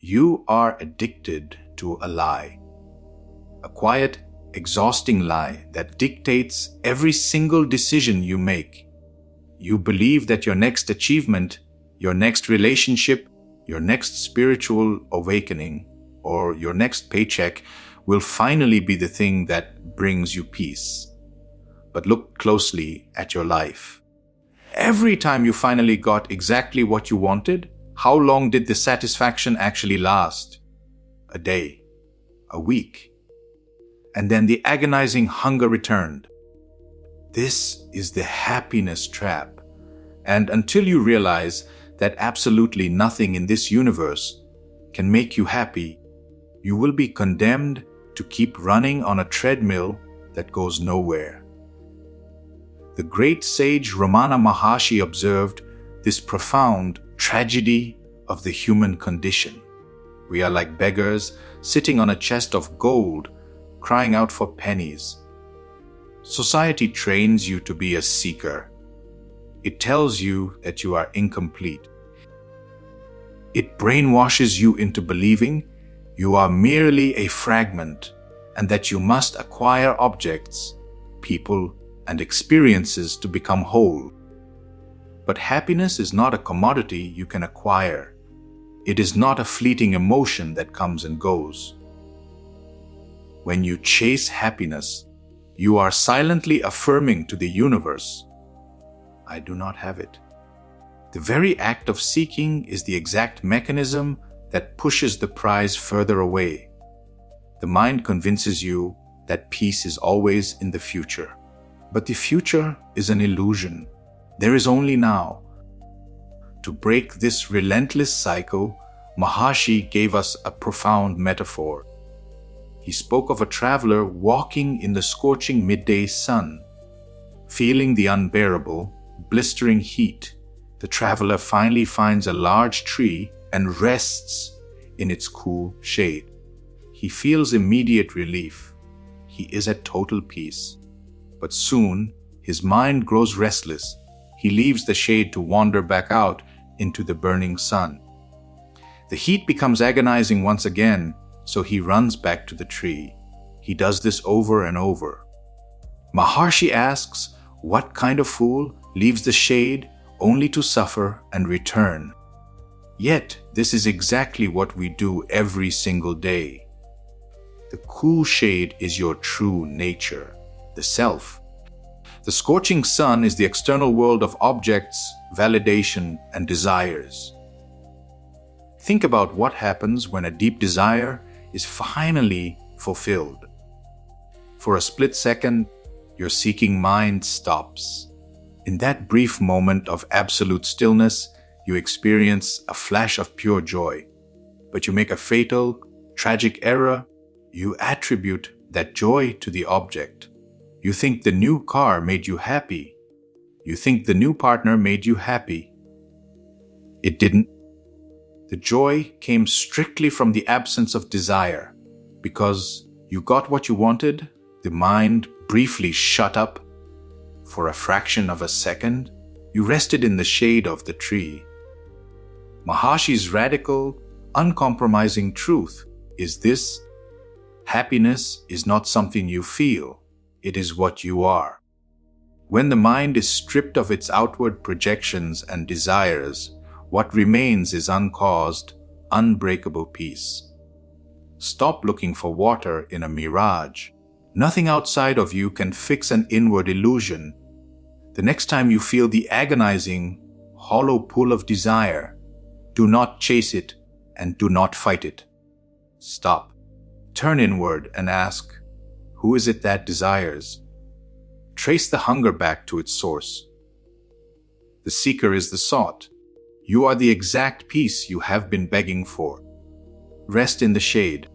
You are addicted to a lie. A quiet, exhausting lie that dictates every single decision you make. You believe that your next achievement, your next relationship, your next spiritual awakening, or your next paycheck will finally be the thing that brings you peace. But look closely at your life. Every time you finally got exactly what you wanted, how long did the satisfaction actually last? A day, a week, and then the agonizing hunger returned. This is the happiness trap. And until you realize that absolutely nothing in this universe can make you happy, you will be condemned to keep running on a treadmill that goes nowhere. The great sage Ramana Maharshi observed this profound tragedy of the human condition. We are like beggars sitting on a chest of gold, crying out for pennies. Society trains you to be a seeker. It tells you that you are incomplete. It brainwashes you into believing you are merely a fragment and that you must acquire objects, people, and experiences to become whole. But happiness is not a commodity you can acquire. It is not a fleeting emotion that comes and goes. When you chase happiness, you are silently affirming to the universe, I do not have it. The very act of seeking is the exact mechanism that pushes the prize further away. The mind convinces you that peace is always in the future. But the future is an illusion. There is only now. To break this relentless cycle, Maharshi gave us a profound metaphor. He spoke of a traveler walking in the scorching midday sun. Feeling the unbearable, blistering heat, the traveler finally finds a large tree and rests in its cool shade. He feels immediate relief. He is at total peace. But soon, his mind grows restless. He leaves the shade to wander back out into the burning sun. The heat becomes agonizing once again, so he runs back to the tree. He does this over and over. Maharshi asks, what kind of fool leaves the shade only to suffer and return? Yet, this is exactly what we do every single day. The cool shade is your true nature, the self. The scorching sun is the external world of objects, validation, and desires. Think about what happens when a deep desire is finally fulfilled. For a split second, your seeking mind stops. In that brief moment of absolute stillness, you experience a flash of pure joy. But you make a fatal, tragic error. You attribute that joy to the object. You think the new car made you happy. You think the new partner made you happy. It didn't. The joy came strictly from the absence of desire. Because you got what you wanted, the mind briefly shut up. For a fraction of a second, you rested in the shade of the tree. Maharshi's radical, uncompromising truth is this: happiness is not something you feel, it is what you are. When the mind is stripped of its outward projections and desires, what remains is uncaused, unbreakable peace. Stop looking for water in a mirage. Nothing outside of you can fix an inward illusion. The next time you feel the agonizing, hollow pull of desire, do not chase it and do not fight it. Stop. Turn inward and ask, who is it that desires? Trace the hunger back to its source. The seeker is the sought. You are the exact peace you have been begging for. Rest in the shade.